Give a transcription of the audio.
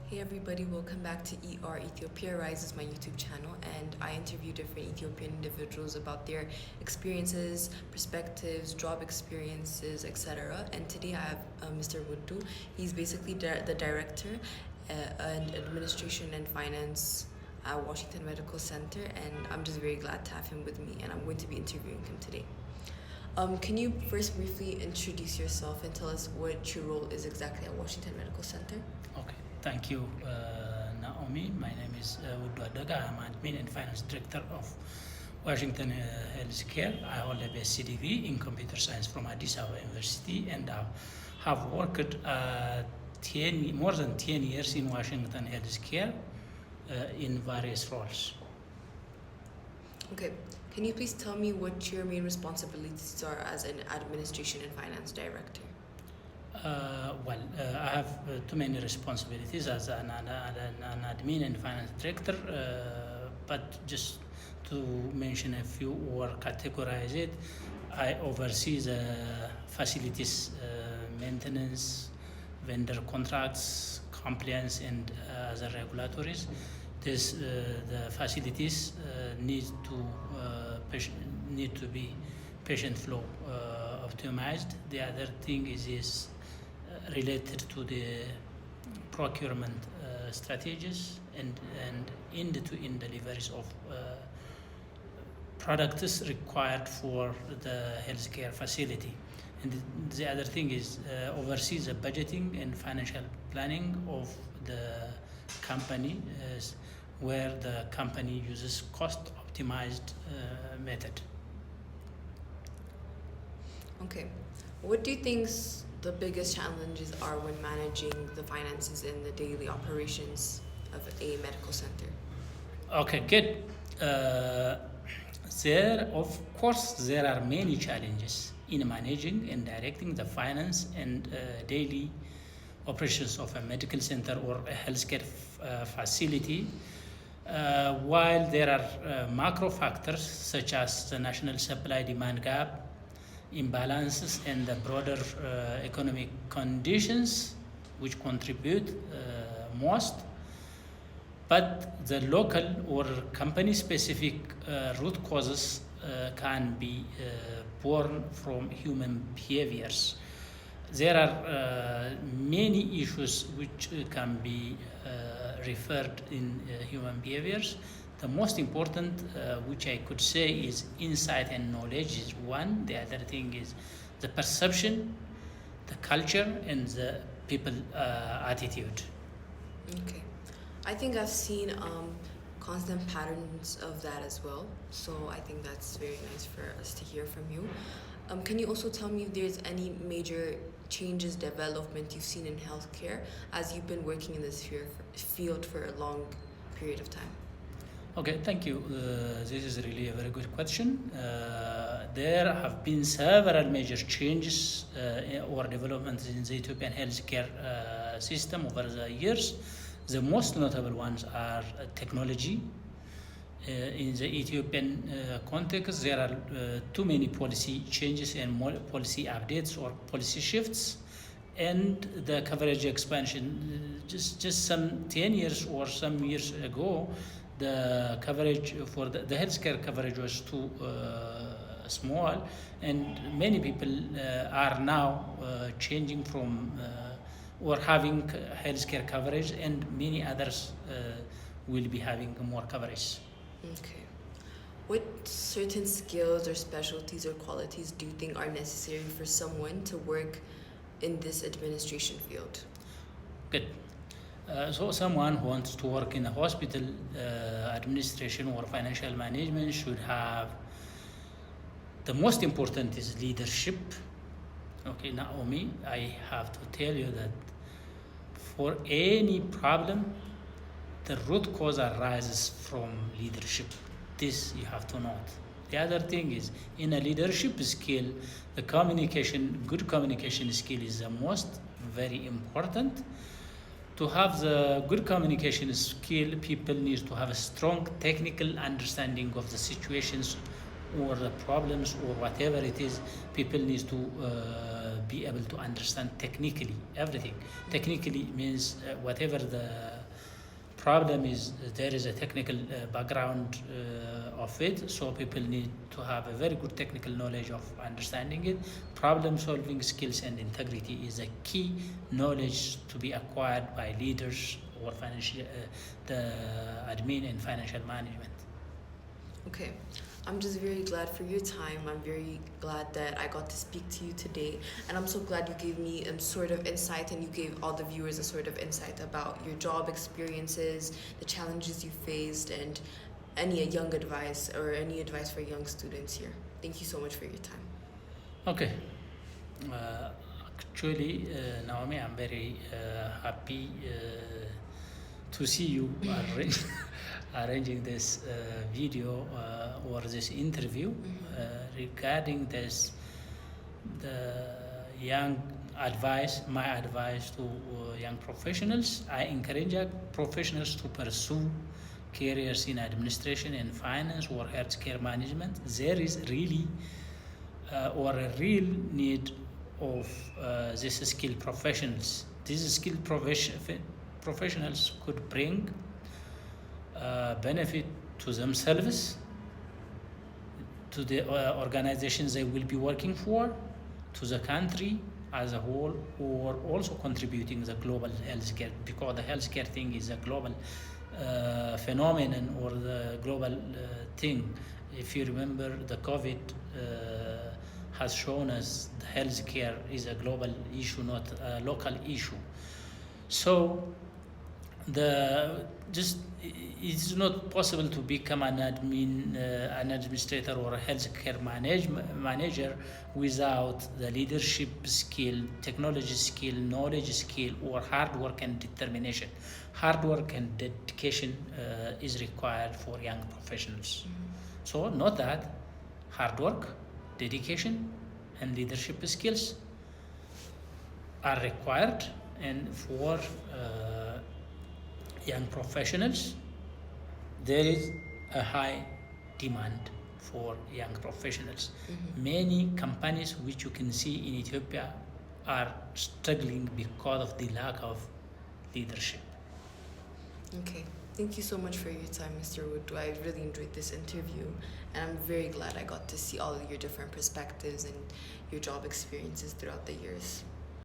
Hey everybody, welcome back to Ethiopia Rises, my YouTube channel, and I interview different Ethiopian individuals about their experiences, perspectives, job experiences, etc. And today I have Mr. Wudu. He's basically the director and administration and finance at Washington Medical Center, and I'm just very glad to have him with me, and I'm going to be interviewing him today. Can you first briefly introduce yourself and tell us what your role is exactly at Washington Medical Center? Okay, thank you, Naomi. My name is Wudu. I'm Admin and Finance Director of Washington Healthcare. I hold a BSc in Computer Science from Addis Ababa University, and I have worked more than 10 years in Washington Healthcare in various roles. Okay, can you please tell me what your main responsibilities are as an administration and finance director? I have too many responsibilities as an admin and finance director, but just to mention a few or categorize it, I oversee the facilities maintenance, vendor contracts, compliance, and other regulatories. The facilities need to be patient flow optimized. The other thing is related to the procurement strategies and end-to-end deliveries of products required for the healthcare facility. And the other thing is oversees the budgeting and financial planning of the company, where the company uses cost-optimized method. Okay, what do you think the biggest challenges are when managing the finances in the daily operations of a medical center? Okay, good. There are many challenges in managing and directing the finance and daily operations of a medical center or a healthcare facility. While there are macro factors such as the national supply-demand gap, imbalances, and the broader economic conditions which contribute most, but the local or company-specific root causes can be born from human behaviors. There are many issues which can be referred in human behaviors. The most important, which I could say, is insight and knowledge is one. The other thing is the perception, the culture, and the people attitude. Okay, I think I've seen constant patterns of that as well. So I think that's very nice for us to hear from you. Can you also tell me if there's any major changes, development you've seen in healthcare as you've been working in this field for a long period of time? Okay, thank you. This is really a very good question. There have been several major changes or developments in the Ethiopian healthcare system over the years. The most notable ones are technology. In the Ethiopian context, there are too many policy changes and more policy updates or policy shifts, and the coverage expansion. Just some 10 years or some years ago, the coverage for the healthcare coverage was too small, and many people are now changing from or having healthcare coverage, and many others will be having more coverage. Okay. What certain skills or specialties or qualities do you think are necessary for someone to work in this administration field? Good. So someone who wants to work in a hospital administration or financial management should have, the most important is leadership. Okay, Naomi, I have to tell you that for any problem, the root cause arises from leadership. This you have to note. The other thing is, in a leadership skill, the good communication skill is the most very important. To have the good communication skill, people need to have a strong technical understanding of the situations or the problems or whatever it is. People need to be able to understand technically everything. Technically means whatever the problem is, there is a technical background of it, so people need to have a very good technical knowledge of understanding it. Problem solving skills and integrity is a key knowledge to be acquired by leaders or financial the admin and financial management. Okay, I'm just very glad for your time. I'm very glad that I got to speak to you today. And I'm so glad you gave me sort of insight, and you gave all the viewers a sort of insight about your job experiences, the challenges you faced, and any young advice or any advice for young students here. Thank you so much for your time. Okay. Actually, Naomi, I'm very happy to see you arranging this video or this interview regarding this, the young advice, my advice to young professionals. I encourage young professionals to pursue careers in administration and finance or healthcare management. There is really or a real need of these skilled professionals. These skilled professionals could bring benefit to themselves, to the organizations they will be working for, to the country as a whole, or also contributing the global healthcare, because the healthcare thing is a global phenomenon or the global thing. If you remember, the COVID has shown us the healthcare is a global issue, not a local issue. So it's not possible to become an administrator or a healthcare manager without the leadership skill, technology skill, knowledge skill, or hard work and determination. Hard work and dedication is required for young professionals. So note that hard work, dedication, and leadership skills are required, and for young professionals, there is a high demand for young professionals. Many companies which you can see in Ethiopia are struggling because of the lack of leadership. Okay, thank you so much for your time, Mr. Wudu. I really enjoyed this interview, and I'm very glad I got to see all of your different perspectives and your job experiences throughout the years.